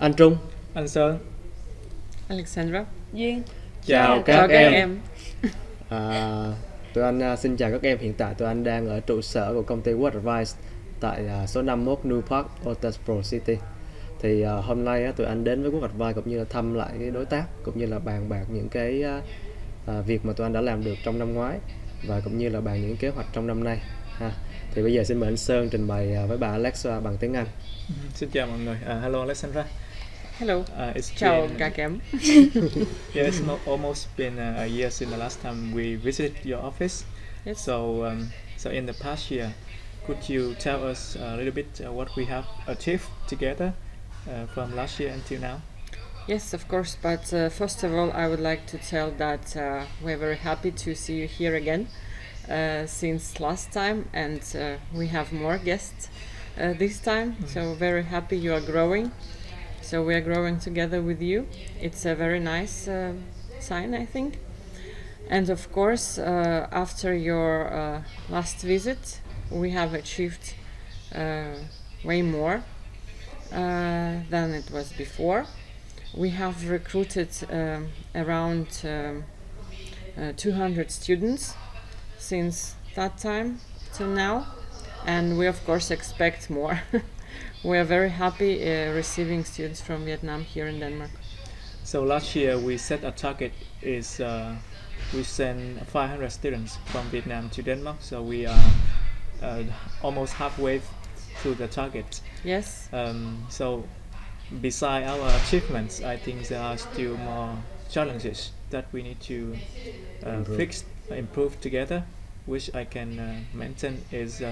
Anh Trung. Anh Sơn. Alexandra. Duyên. Chào Chào các em. Tụi anh xin chào các em. Hiện tại tụi anh đang ở trụ sở của công ty Arava-Workadvice tại số 51 New Park, Otaspro City. Thì hôm nay tụi anh đến với Arava-Workadvice cũng như là thăm lại cái đối tác, cũng như là bàn bạc những cái việc mà tụi anh đã làm được trong năm ngoái, và cũng như là bàn những kế hoạch trong năm nay ha. Thì bây giờ xin mời anh Sơn trình bày với bà Alex bằng tiếng Anh. Xin chào mọi người. Hello Alexandra. Hello. It's Chào been, các em. yeah, it's almost been a year since the last time we visited your office. Yes. So in the past year, could you tell us a little bit what we have achieved together from last year until now? Yes, of course. But first of all, I would like to tell that we're very happy to see you here again since last time, and we have more guests this time. So very happy you are growing. So we are growing together with you. It's a very nice sign, I think. And of course, after your last visit, we have achieved way more than it was before. We have recruited around 200 students since that time till now, and we of course expect more. We are very happy receiving students from Vietnam here in Denmark. So last year we set a target is we sent 500 students from Vietnam to Denmark. So we are almost halfway through the target. Yes. So beside our achievements, I think there are still more challenges that we need to improve together, which I can mention is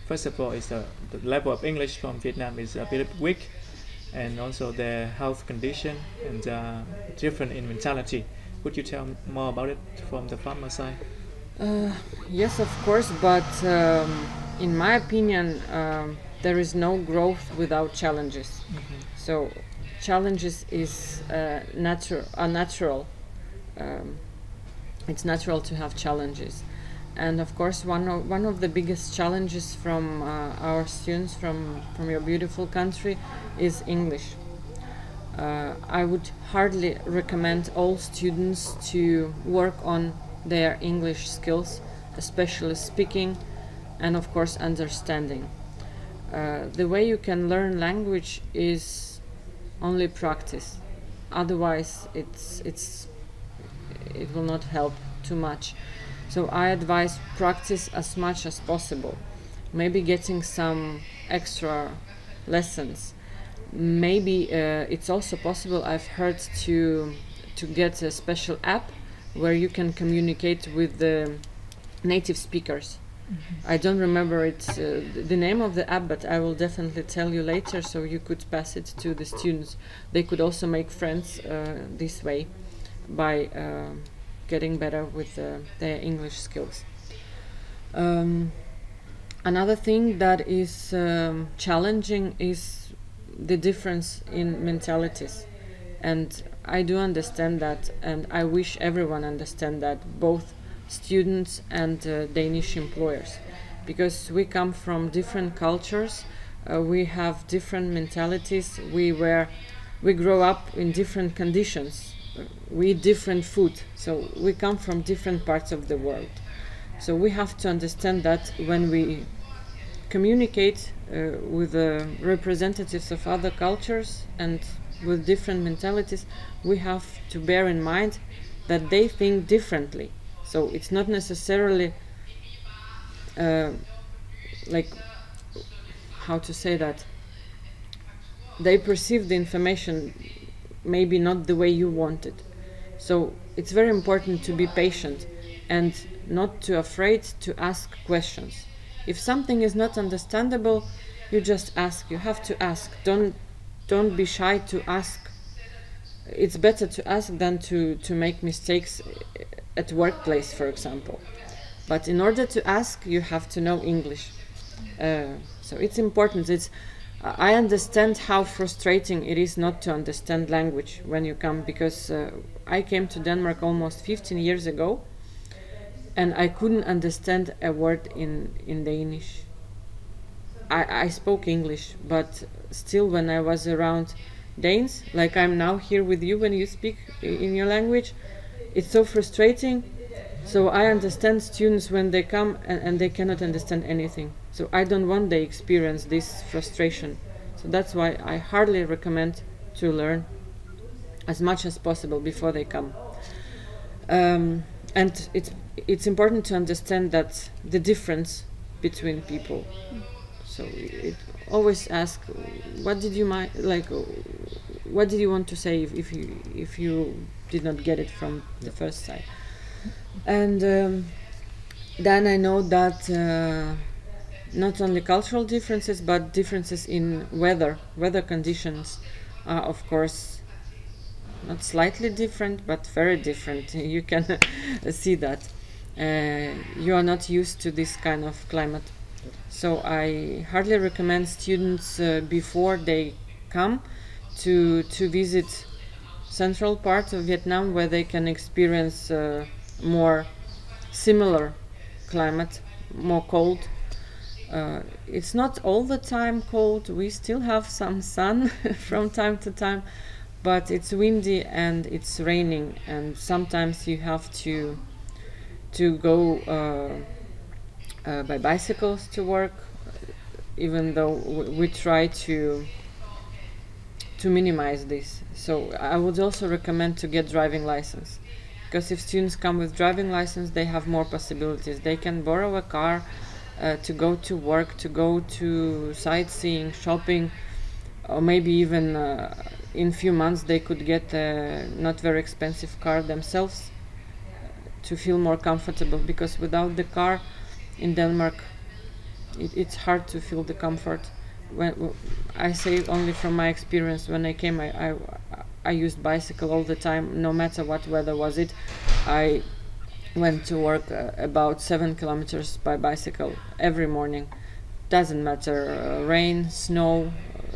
first of all is the level of English from Vietnam is a bit weak, and also their health condition and different in mentality. Could you tell more about it from the farmer side? Yes, of course, but in my opinion, there is no growth without challenges. Mm-hmm. So challenges is natural. It's natural to have challenges, and of course one of the biggest challenges from our students from your beautiful country is English. I would hardly recommend all students to work on their English skills, especially speaking and of course understanding. The way you can learn language is only practice. Otherwise, it will not help too much. So I advise practice as much as possible. Maybe getting some extra lessons. Maybe it's also possible, I've heard, to get a special app where you can communicate with the native speakers. Mm-hmm. I don't remember the name of the app, but I will definitely tell you later, so you could pass it to the students. They could also make friends this way by getting better with their English skills. Another thing that is challenging is the difference in mentalities, and I do understand that, and I wish everyone understand that, both students and Danish employers, because we come from different cultures, we have different mentalities, we grow up in different conditions, we eat different food, so we come from different parts of the world. So we have to understand that when we communicate with representatives of other cultures and with different mentalities, we have to bear in mind that they think differently. So it's not necessarily like, how to say that, they perceive the information maybe not the way you want it. So it's very important to be patient and not too afraid to ask questions. If something is not understandable, you just ask. You have to ask. Don't be shy to ask. It's better to ask than to make mistakes at workplace, for example. But in order to ask, you have to know English. So it's important. I understand how frustrating it is not to understand language when you come, because I came to Denmark almost 15 years ago, and I couldn't understand a word in Danish. I spoke English, but still when I was around Danes, like I'm now here with you when you speak in your language. It's so frustrating. So I understand students when they come and they cannot understand anything. So I don't want they experience this frustration. So that's why I hardly recommend to learn as much as possible before they come. And it's important to understand that the difference between people. So it always ask, what did you what did you want to say if you did not get it from the first side? And then I know that not only cultural differences but differences in weather conditions are of course not slightly different but very different. You can see that you are not used to this kind of climate. So I hardly recommend students before they come to visit central part of Vietnam where they can experience more similar climate, more cold. It's not all the time cold. We still have some sun from time to time, but it's windy and it's raining, and sometimes you have to go by bicycles to work, even though we try to minimize this. So I would also recommend to get driving license, because if students come with driving license, they have more possibilities. They can borrow a car to go to work, to go to sightseeing, shopping, or maybe even in few months they could get a not very expensive car themselves to feel more comfortable, because without the car in Denmark it's hard to feel the comfort. When I say only from my experience, when I came I used bicycle all the time, no matter what weather was it. I went to work about 7 kilometers by bicycle every morning. Doesn't matter rain, snow,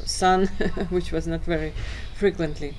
sun, which was not very frequently.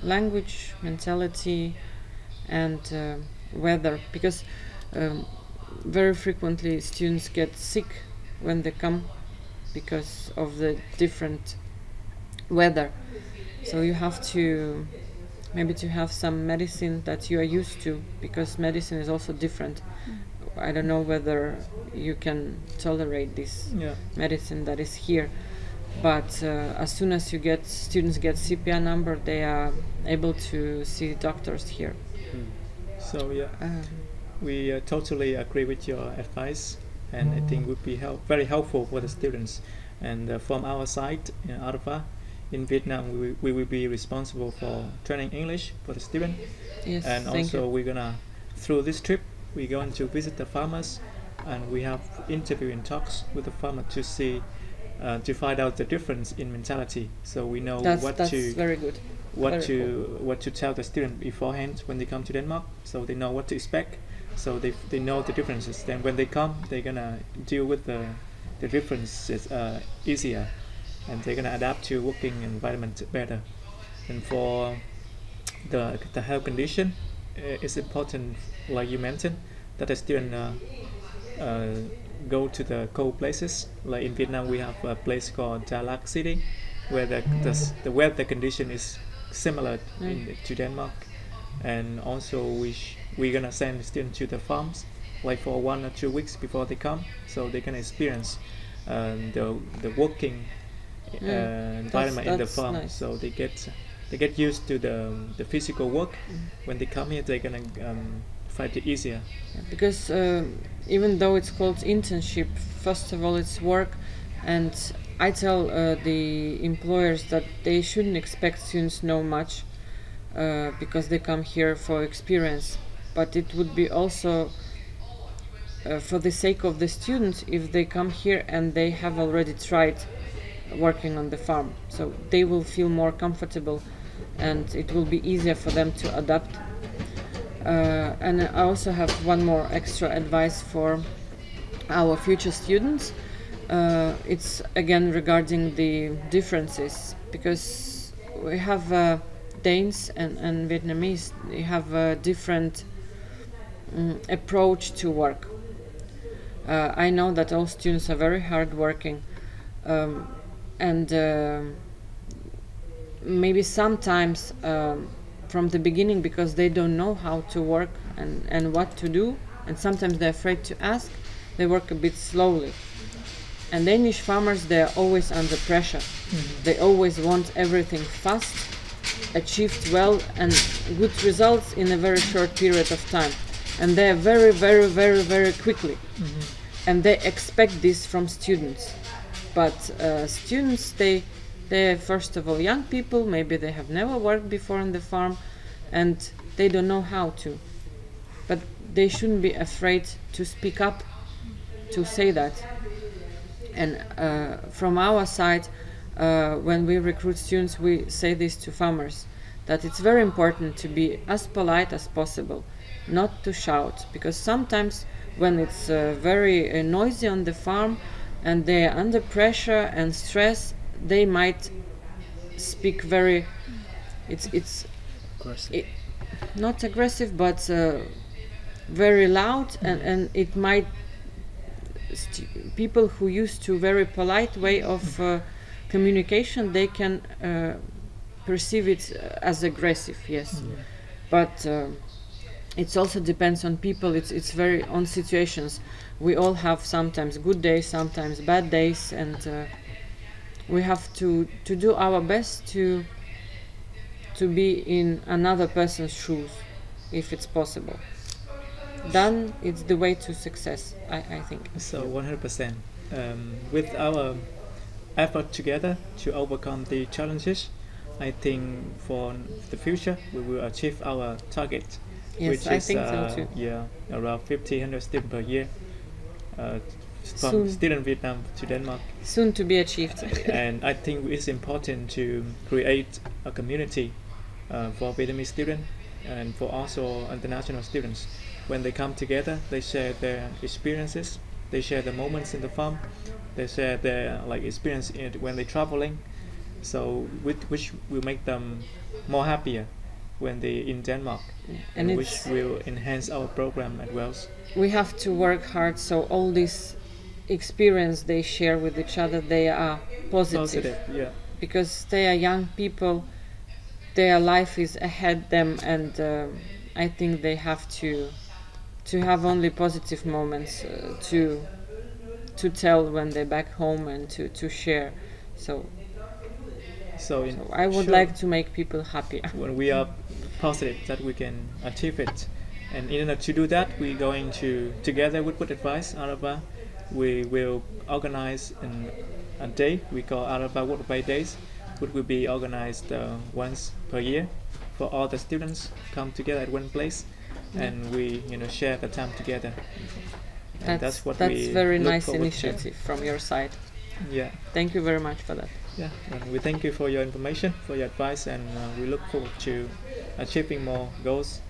Language, mentality, and weather, because very frequently students get sick when they come because of the different weather. So you have to maybe to have some medicine that you are used to, because medicine is also different. I don't know whether you can tolerate this medicine that is here, but as soon as students get CPR number, they are able to see doctors here. So we totally agree with your advice, and I think would be very helpful for the students. And from our side in Arava, in Vietnam, we will be responsible for training English for the student. Yes, and also we're gonna, through this trip, we're going to visit the farmers, and we have interview and talks with the farmer to see, to find out the difference in mentality, so we know that's very good. What to tell the student beforehand when they come to Denmark, so they know what to expect, so they know the differences. Then when they come, they're gonna deal with the differences easier, and they're gonna adapt to working environment better. And for the health condition, it's important, like you mentioned, that the student go to the cold places. Like in Vietnam, we have a place called Đà Lạt City, where the weather condition is similar to Denmark. And also we're gonna send students to the farms, like for 1 or 2 weeks before they come, so they can experience the working environment in the farm. Nice. So they get used to the physical work. When they come here, they're gonna find it easier. Because even though it's called internship, first of all it's work, and I tell the employers that they shouldn't expect students know much, because they come here for experience. But it would be also for the sake of the students if they come here and they have already tried working on the farm, so they will feel more comfortable and it will be easier for them to adapt. And I also have one more extra advice for our future students. It's again regarding the differences, because we have Danes and Vietnamese. They have a different approach to work. I know that all students are very hard working, and maybe sometimes from the beginning, because they don't know how to work and what to do, and sometimes they're afraid to ask, they work a bit slowly. And Danish farmers, they're always under pressure. They always want everything fast, achieved well, and good results in a very short period of time. And they're very, very, very, very quickly. And they expect this from students. But students, they're first of all young people, maybe they have never worked before on the farm, and they don't know how to. But they shouldn't be afraid to speak up, to say that. And from our side, when we recruit students, we say this to farmers, that it's very important to be as polite as possible, not to shout, because sometimes when it's very noisy on the farm and they're under pressure and stress, they might speak very, it's Aggressive. not aggressive, but very loud, and it might people who used to very polite way of communication, they can perceive it as aggressive, yes. But it also depends on people. It's very on situations. We all have sometimes good days, sometimes bad days, and we have to do our best to be in another person's shoes, if it's possible. Then it's the way to success, I think. So 100%. With our effort together to overcome the challenges, I think for the future we will achieve our target, Yes, which I is think so too. around 1,500 students per year from Soon. student Vietnam to Denmark. Soon to be achieved. And I think it's important to create a community for Vietnamese students and for also international students. When they come together, they share their experiences, they share the moments in the farm, they share their experience when they're traveling, so which will make them more happier when they're in Denmark, And and which will enhance our program as well. we have to work hard, so all this experience they share with each other, they are positive. Yeah. Because they are young people, their life is ahead them, and I think they have to have only positive moments to tell when they're back home, and to share. So I would like to make people happy. When we are positive that we can achieve it, and in order to do that, we're going to, together with Workadvice Arava, we will organize a day we call Arava-Workadvice days, which will be organized once per year for all the students come together at one place, and we share the time together. And that's very look nice forward to. initiative from your side. Yeah. Thank you very much for that. Yeah, and we thank you for your information, for your advice, and we look forward to achieving more goals.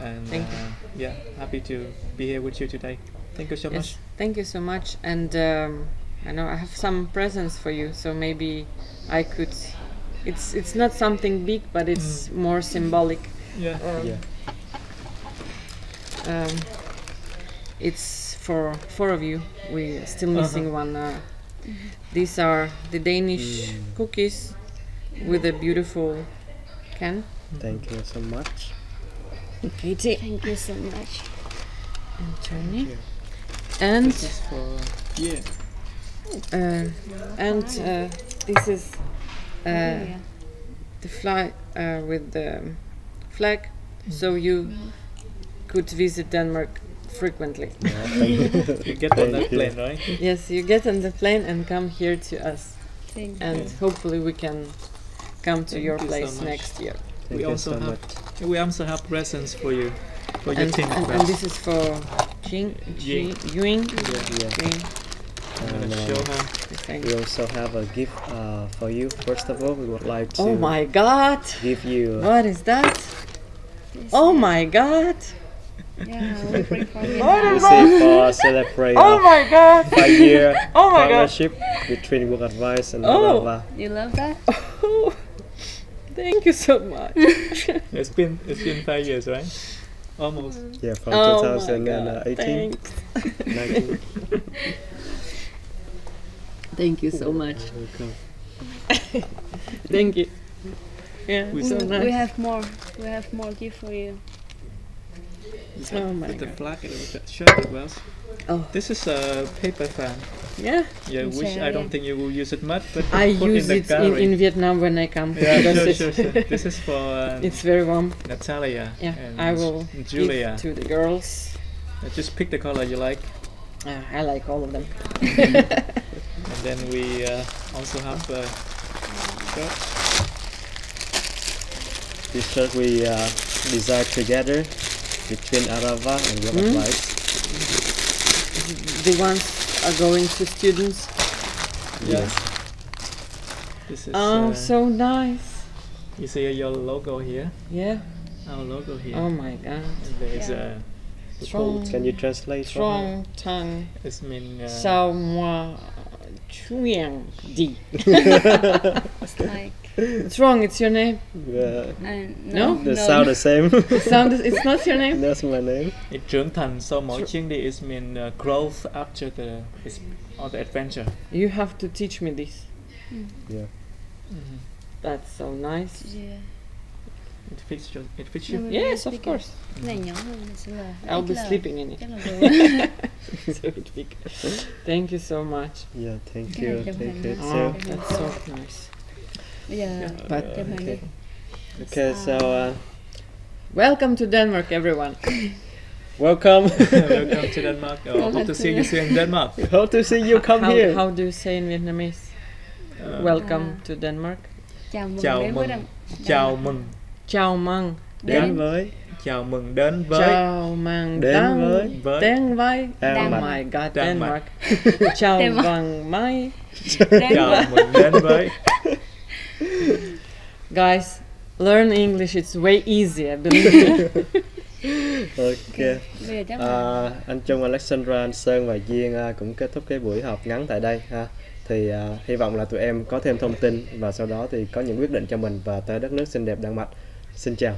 And Thank you. Yeah, happy to be here with you today. Thank you so much. Yes, thank you so much. And I know I have some presents for you, so maybe I could. It's not something big, but it's more symbolic. Yeah. It's for 4 of you. We're still missing one. These are the Danish cookies with a beautiful can. Thank you so much. Katie Thank you so much. and Tony. And This is for this is the fly with the flag, so you could visit Denmark frequently. you get on that plane, right? Yes, you get on the plane and come here to us, Thank you. and hopefully we can come to Thank your you so place much. next year. Thank you so much. We also have presents for you, for your team. And this is for Ying. Ying. Ying. Yeah. I'm gonna And, show her. Thank we you. also have a gift for you. First of all, we would like to Oh my God! give you What is that? This Oh is- my God! Yeah, we'll bring for you. What this is that? is for celebrate Oh my God! 5-year Oh my God! partnership between Workadvice and Oh. Arava. You love that? Oh, thank you so much. It's been 5 years, right? Almost. Yeah, from Oh my 2018. God, thanks. 19. Thank you so much. Welcome. Thank you. Yeah, We so nice. We have more. We have more gift for you. Oh my With the God. flag and with the shirt as well. Oh, This is a paper fan. yeah. Yeah, which I don't think you will use it much, but I put use in the it gallery. in Vietnam when I come. Yeah, because sure, it's, sure. This is for it's very warm. Natalia Yeah, and I will Julia. give to the girls. Just pick the color you like, I like all of them. and then we also have a shirt. This shirt we designed together between Arava and Workadvice. The ones are going to students. Yeah. This is. Oh, so nice. You see your logo here, Yeah. our logo here. Oh my God. And there's Yeah. Strong, Can you translate? strong tongue. it's mean. Sao moi chuyên đi. It's like It's wrong. It's your name. No? The sound the same. The sound is. It's not your name. That's my name. Trưởng thành sau mỗi chuyến đi is mean growth after all the adventure. You have to teach me this. Yeah. Mhm. That's so nice. yeah. It fits you. It fits you. No, Yes, of big- course. Cái này nhỏ hơn này sẽ là I'll ít be là- sleeping in it. chắc là vừa. So it's big. Thank you so much. Yeah, thank Cái này you. trong Thank hình you. đó. So, Oh, that's so nice. Bây giờ But chụp hình đi. okay, so welcome to Denmark, everyone. welcome. Welcome to Denmark. Hope to see you soon in Denmark. Hope to see you come how, here. how do you say in Vietnamese? Welcome to Denmark. Chào mừng Chào đến với mừng. Đăng. Chào mừng. Chào mừng. Đến với Chào mừng đến với. Chào mừng Đến với đến với. Đan Oh Mạch. my God, Denmark. Denmark. Chào Denmark. mừng mấy. Chào mừng đến với. Guys, learn English. It's way easier, believe me. ok. Bây giờ chắc là Anh Trung, Alexandra, anh Sơn và Duyên cũng kết thúc cái buổi họp ngắn tại đây ha. Thì hy vọng là tụi em có thêm thông tin và sau đó thì có những quyết định cho mình và tới đất nước xinh đẹp Đan Mạch. Xin chào.